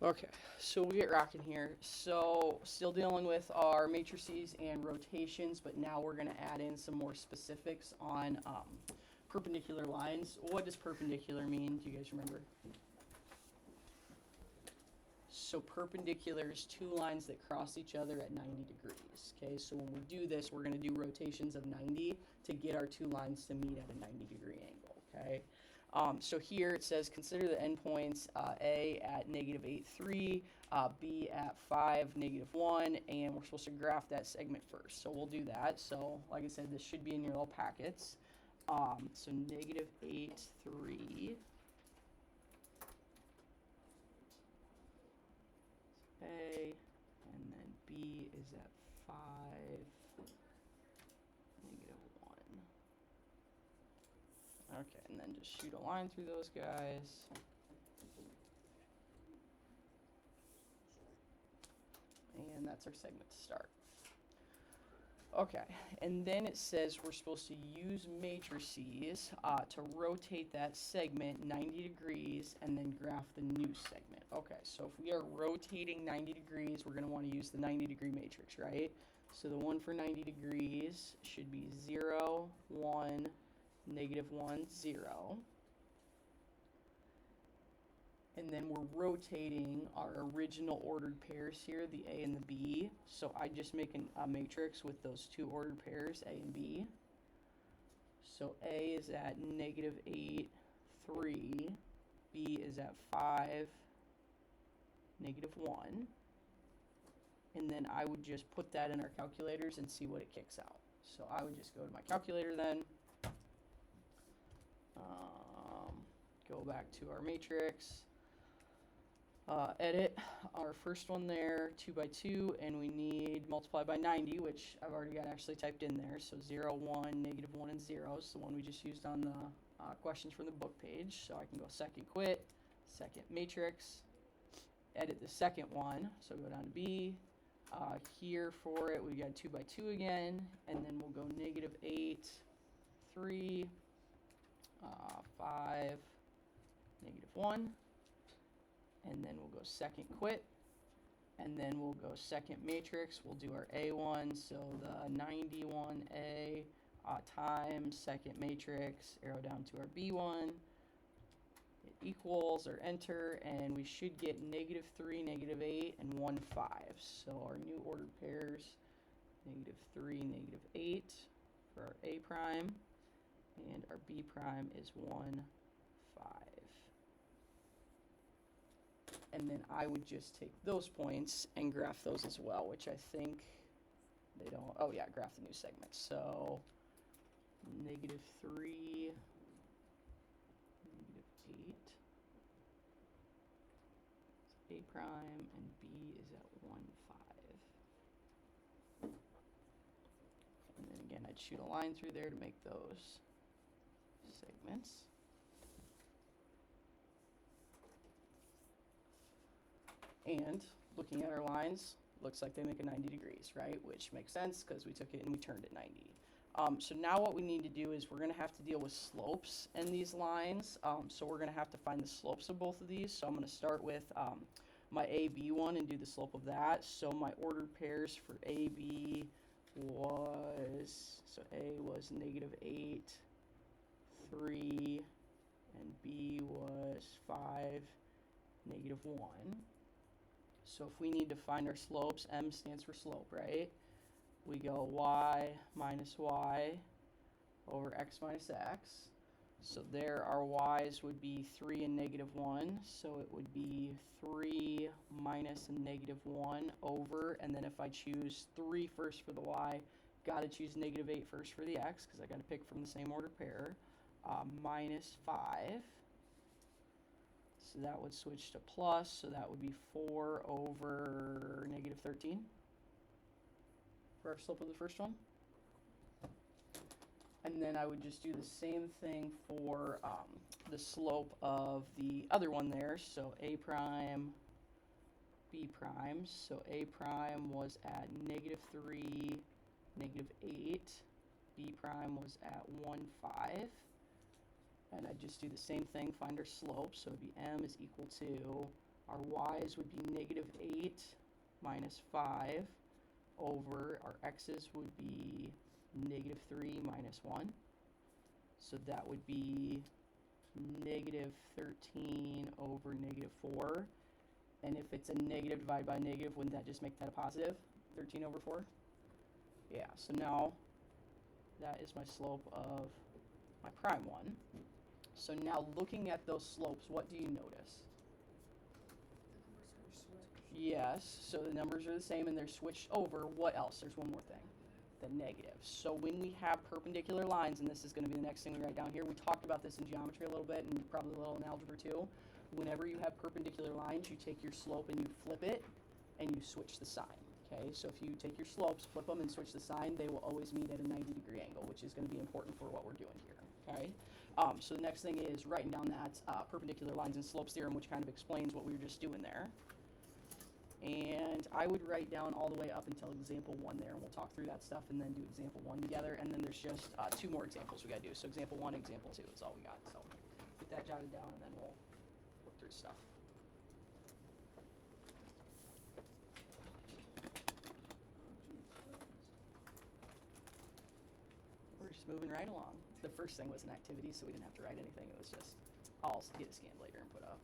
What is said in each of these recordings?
Okay, so we get rocking here. So still dealing with our matrices and rotations, but now we're going to add in some more specifics on perpendicular lines. What does perpendicular mean? Do you guys remember? So perpendicular is two lines that cross each other at 90 degrees. Okay, so when we do this, we're going to do rotations of 90 to get our two lines to meet at a 90-degree angle. Okay. So here it says consider the endpoints A at -8, 3, B at 5, -1, and we're supposed to graph that segment first. So we'll do that. So like I said, this should be in your little packets. So -8, 3. A, and then B is at 5, -1. Okay, and then just shoot a line through those guys. And that's our segment to start. Okay, and then it says we're supposed to use matrices to rotate that segment 90 degrees and then graph the new segment. Okay, so if we are rotating 90 degrees, we're going to want to use the 90-degree matrix, right? So the one for 90 degrees should be 0, 1, -1, 0. And then we're rotating our original ordered pairs here, the A and the B. So I just make a matrix with those two ordered pairs, A and B. So A is at -8, 3. B is at 5, -1. And then I would just put that in our calculators and see what it kicks out. So I would just go to my calculator then. Go back to our matrix. Edit our first one there, 2 by 2, and we need multiply by 90, which I've already got actually typed in there. So 0, 1, -1, and 0 is the one we just used on the questions from the book page. So I can go second quit, second matrix, edit the second one. So go down to B. Here for it, we got 2 by 2 again, and then we'll go -8, 3, 5, -1. And then we'll go second quit, and then we'll go second matrix. We'll do our A1, so the 91A times second matrix, arrow down to our B1, it equals or enter, and we should get -3, -8, and 1, 5. So our new ordered pairs, -3, -8 for our A prime, and our B prime is 1, 5. And then I would just take those points and graph those as well, which I think they don't. Oh yeah, graph the new segment. So -3, -8. A prime, and B is at 1, 5. And then again, I'd shoot a line through there to make those segments. And looking at our lines, looks like they make a 90 degrees, right? Which makes sense because we took it and we turned it 90. So now what we need to do is we're going to have to deal with slopes in these lines. So we're going to have to find the slopes of both of these. So I'm going to start with my AB one and do the slope of that. So my ordered pairs for AB was, so A was -8, 3, and B was 5, -1. So if we need to find our slopes, M stands for slope, right? We go y minus y over x minus x. So there our y's would be 3 and -1. So it would be 3 minus and -1 over. And then if I choose 3 first for the y, got to choose -8 first for the x because I got to pick from the same order pair. Minus 5. So that would switch to plus, so that would be 4 over -13 for our slope of the first one. And then I would just do the same thing for the slope of the other one there. So A prime, B prime. So A prime was at -3, -8. B prime was at 1, 5. And I just do the same thing, find our slope. So it'd be M is equal to Our y's would be -8 minus 5 over our x's would be -3 minus 1. So that would be -13 over -4. And if it's a negative divided by a negative, wouldn't that just make that a positive? 13 over 4? Yeah, so now that is my slope of my prime one. So now looking at those slopes, what do you notice? Yes, so the numbers are the same and they're switched over. What else? There's one more thing. The negative. So when we have perpendicular lines, and this is going to be the next thing we write down here, we talked about this in geometry a little bit and probably a little in algebra too. Whenever you have perpendicular lines, you take your slope and you flip it and you switch the sign. Okay, so if you take your slopes, flip them and switch the sign, they will always meet at a 90-degree angle, which is going to be important for what we're doing here. Okay, so the next thing is writing down that perpendicular lines and slopes theorem, which kind of explains what we were just doing there. And I would write down all the way up until example 1 there, and we'll talk through that stuff and then do example 1 together. And then there's just 2 more examples we got to do. So example 1 and example 2 is all we got. So get that jotted down and then we'll work through stuff. We're just moving right along. The first thing was an activity, so we didn't have to write anything. It was just, I'll get it scanned later and put up.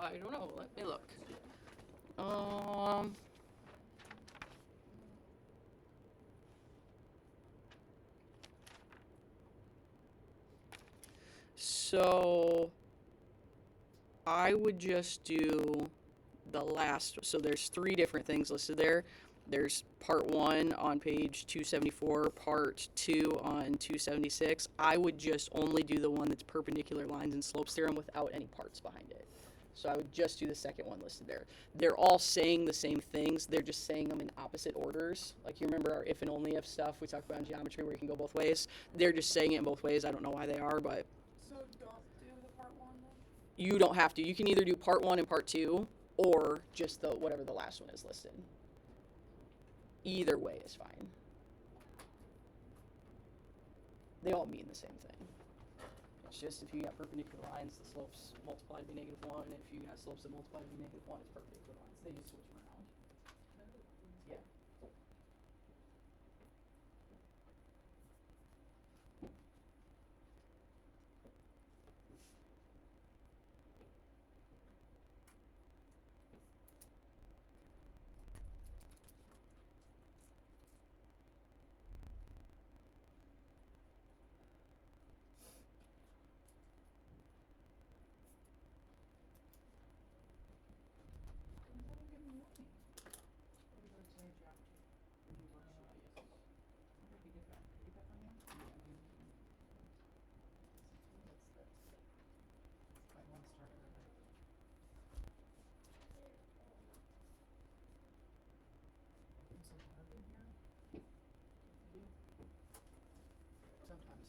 I don't know. Let me look. So I would just do the last. So there's 3 different things listed there. There's part 1 on page 274, part 2 on 276. I would just only do the one that's perpendicular lines and slopes theorem without any parts behind it. So I would just do the second one listed there. They're all saying the same things. They're just saying them in opposite orders. Like you remember our if and only if stuff we talked about in geometry where you can go both ways. They're just saying it in both ways. I don't know why they are, but. So don't do the part 1 then? You don't have to. You can either do part 1 and part 2 or just the whatever the last one is listed. Either way is fine. They all mean the same thing. It's just if you got perpendicular lines, the slopes multiplied by -1. If you got slopes that multiplied by -1, it's perpendicular lines. They just switch them around. Yeah. Sometimes.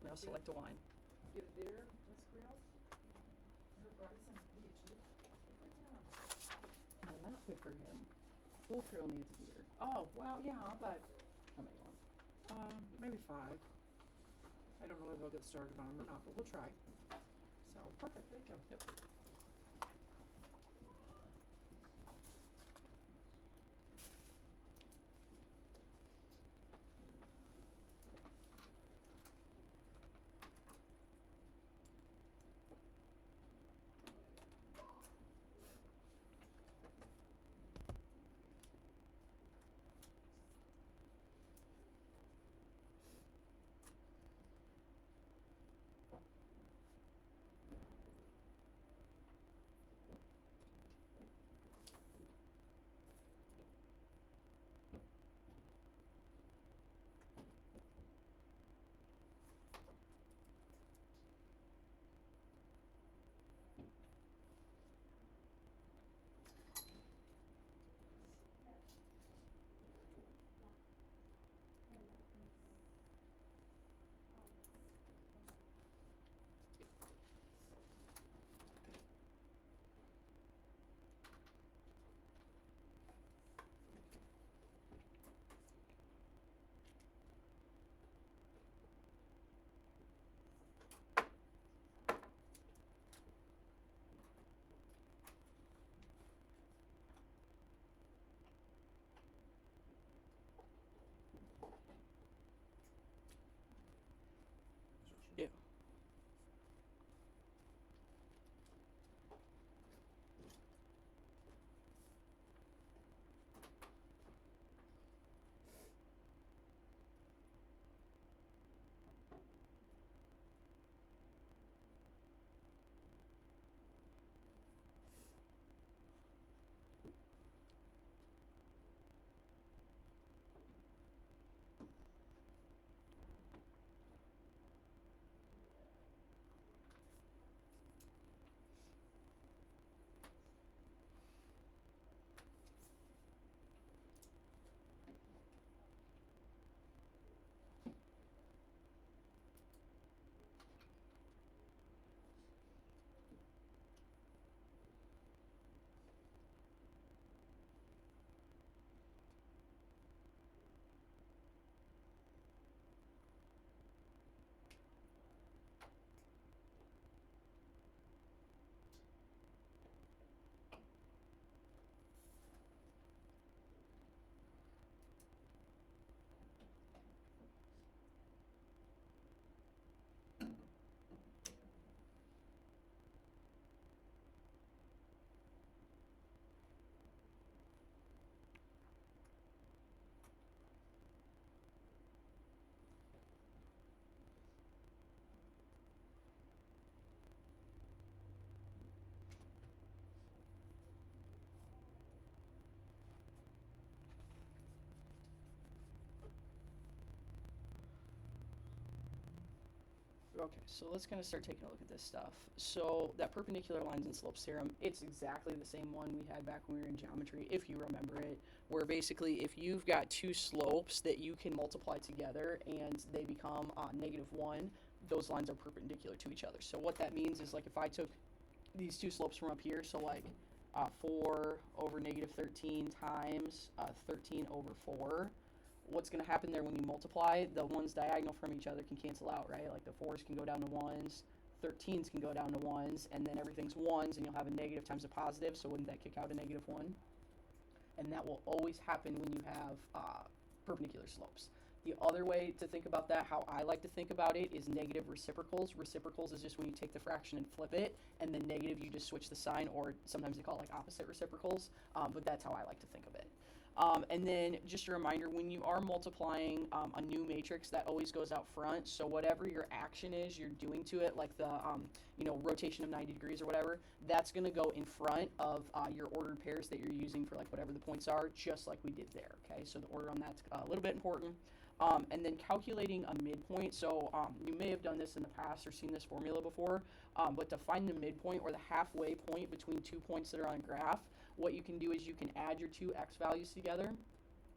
Now select a line. Get it there, Miss Grails? No, not good for him. Wolf Trail needs a beer. Oh, well, yeah, but How many want? maybe 5. I don't know if they'll get started on them or not, but we'll try. So, perfect, thank you. Yep. Okay, so let's kind of start taking a look at this stuff. So that perpendicular lines and slopes theorem, it's exactly the same one we had back when we were in geometry, if you remember it, where basically if you've got two slopes that you can multiply together and they become -1, those lines are perpendicular to each other. So what that means is, like, if I took these two slopes from up here, so like 4 over -13 times 13 over 4, what's going to happen there when you multiply, the ones diagonal from each other can cancel out, right? Like the 4's can go down to 1's, 13's can go down to 1's, and then everything's 1's, and you'll have a negative times a positive, so wouldn't that kick out a -1? And that will always happen when you have perpendicular slopes. The other way to think about that, how I like to think about it, is negative reciprocals. Reciprocals is just when you take the fraction and flip it, and then negative, you just switch the sign, or sometimes they call it like opposite reciprocals, but that's how I like to think of it. And then just a reminder, when you are multiplying a new matrix, that always goes out front. So whatever your action is you're doing to it, like the rotation of 90 degrees or whatever, that's going to go in front of your ordered pairs that you're using for like whatever the points are, just like we did there. Okay, so the order on that's a little bit important. And then calculating a midpoint. So you may have done this in the past or seen this formula before, but to find the midpoint or the halfway point between 2 points that are on a graph, what you can do is you can add your two x values together,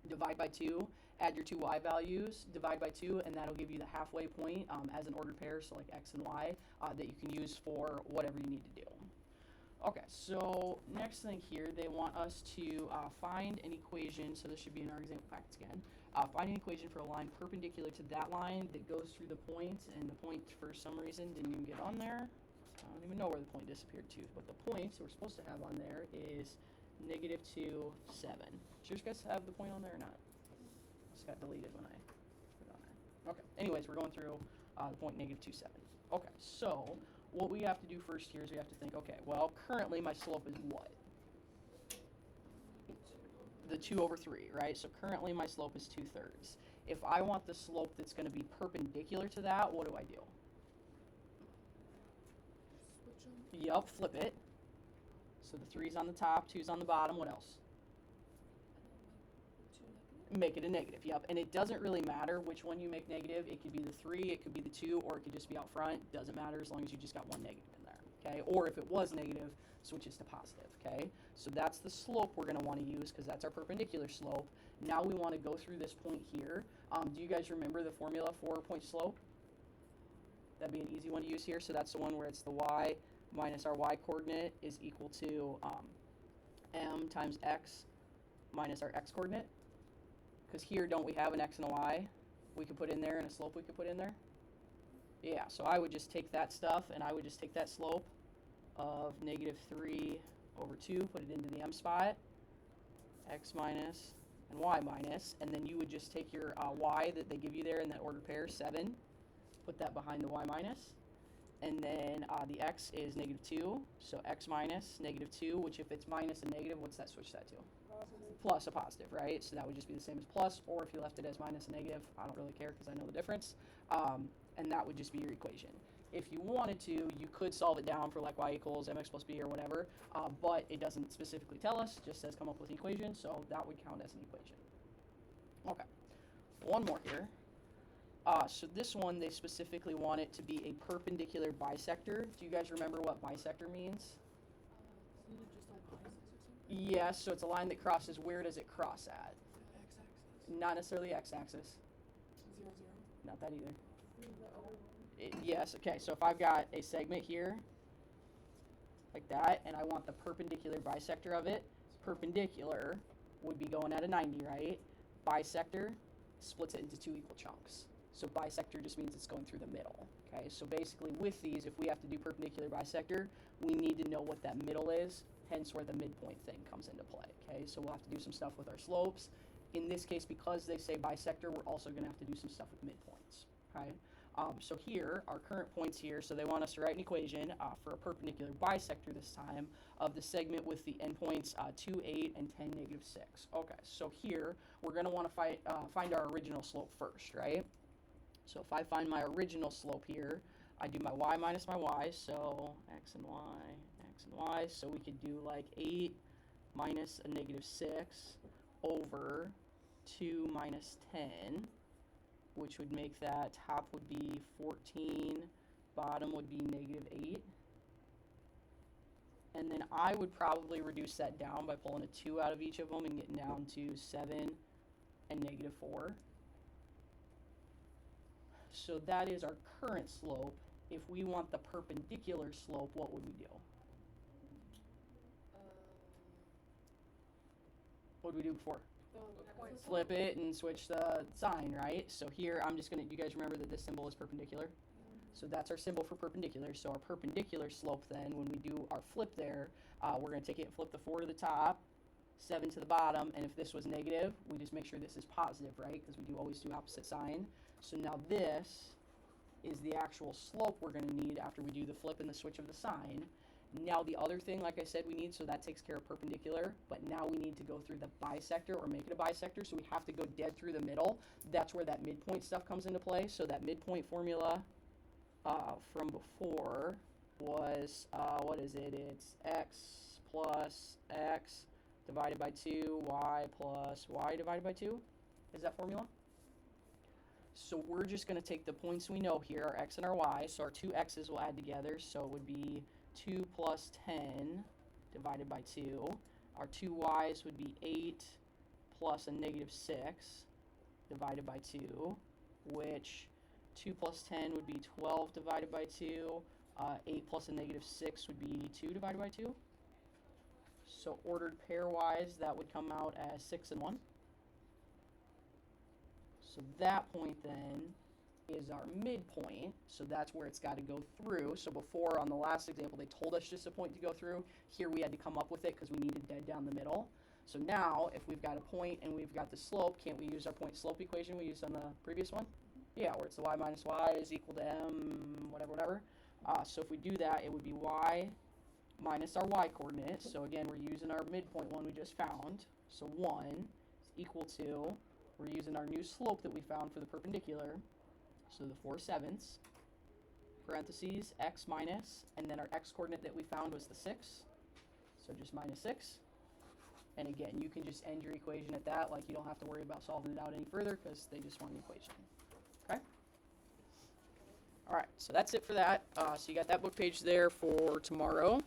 divide by 2, add your two y values, divide by 2, and that'll give you the halfway point as an ordered pair, so like x and y, that you can use for whatever you need to do. Okay, so next thing here, they want us to find an equation, so this should be in our example packets again. Find an equation for a line perpendicular to that line that goes through the point, and the point for some reason didn't even get on there. I don't even know where the point disappeared to, but the point we're supposed to have on there is -2, 7. Did you guys have the point on there or not? Just got deleted when I put it on there. Okay, anyways, we're going through the point -2, 7. Okay, so what we have to do first here is we have to think, okay, well, currently my slope is what? The 2 over 3, right? So currently my slope is 2/3. If I want the slope that's going to be perpendicular to that, what do I do? Yup, flip it. So the 3's on the top, 2's on the bottom. What else? Make it a negative, yep. And it doesn't really matter which one you make negative. It could be the 3, it could be the 2, or it could just be out front. Doesn't matter as long as you just got one negative in there, okay? Or if it was negative, switches to positive, okay? So that's the slope we're going to want to use because that's our perpendicular slope. Now we want to go through this point here. Do you guys remember the formula for point slope? That'd be an easy one to use here. So that's the one where it's the y minus our y coordinate is equal to m times x minus our x coordinate. Because here, don't we have an x and a y we could put in there and a slope we could put in there? Yeah, so I would just take that stuff and I would just take that slope of -3 over 2, put it into the m spot, x minus and y minus, and then you would just take your y that they give you there in that ordered pair, 7, put that behind the y minus, and then the x is -2, so x minus -2, which if it's minus and negative, what's that switch that to? Plus a positive, right? So that would just be the same as plus, or if you left it as minus and negative, I don't really care because I know the difference, and that would just be your equation. If you wanted to, you could solve it down for like y equals mx plus b or whatever, but it doesn't specifically tell us, it just says come up with an equation, so that would count as an equation. Okay, one more here. So this one, they specifically want it to be a perpendicular bisector. Do you guys remember what bisector means? Yes, so it's a line that crosses. Where does it cross at? X-axis. Not necessarily x-axis. 0, 0. Not that either. Yes, okay, so if I've got a segment here, like that, and I want the perpendicular bisector of it, perpendicular would be going at a 90, right? Bisector splits it into 2 equal chunks. So bisector just means it's going through the middle, okay? So basically with these, if we have to do perpendicular bisector, we need to know what that middle is, hence where the midpoint thing comes into play, okay? So we'll have to do some stuff with our slopes. In this case, because they say bisector, we're also going to have to do some stuff with midpoints, okay? So here, our current points here, so they want us to write an equation for a perpendicular bisector this time of the segment with the endpoints 2, 8, and 10, -6. Okay, so here, we're going to want to find our original slope first, right? So if I find my original slope here, I do my y minus my y, so x and y, so we could do like 8 minus a -6 over 2 minus 10, which would make that top would be 14 bottom would be -8. And then I would probably reduce that down by pulling a 2 out of each of them and getting down to 7 and -4. So that is our current slope. If we want the perpendicular slope, what would we do? What did we do before? Flip it and switch the sign, right? So here, I'm just gonna, you guys remember that this symbol is perpendicular? So that's our symbol for perpendicular. So our perpendicular slope then, when we do our flip there, we're gonna take it and flip the 4 to the top, 7 to the bottom, and if this was negative, we just make sure this is positive, right? Because we do always do opposite sign. So now this is the actual slope we're gonna need after we do the flip and the switch of the sign. Now the other thing, like I said, we need, so that takes care of perpendicular, but now we need to go through the bisector or make it a bisector, so we have to go dead through the middle. That's where that midpoint stuff comes into play. So that midpoint formula from before was, what is it? It's x plus x divided by 2, y plus y divided by 2. Is that formula? So we're just going to take the points we know here, our x and our y, so our two x's will add together, so it would be 2 plus 10 divided by 2. Our two y's would be 8 plus a -6 divided by 2, which 2 plus 10 would be 12 divided by 2. 8 plus a -6 would be 2 divided by 2. So ordered pairwise, that would come out as 6 and 1. So that point then is our midpoint, so that's where it's got to go through. So before, on the last example, they told us just a point to go through. Here we had to come up with it because we needed dead down the middle. So now, if we've got a point and we've got the slope, can't we use our point-slope equation we used on the previous one? Yeah, where it's the y minus y is equal to m, whatever. So if we do that, it would be y minus our y coordinate. So again, we're using our midpoint one we just found. So 1 is equal to, we're using our new slope that we found for the perpendicular. So the 4/7, parentheses, x minus, and then our x coordinate that we found was the 6. So just -6. And again, you can just end your equation at that, like you don't have to worry about solving it out any further because they just want an equation. Okay? All right, so that's it for that. So you got that book page there for tomorrow.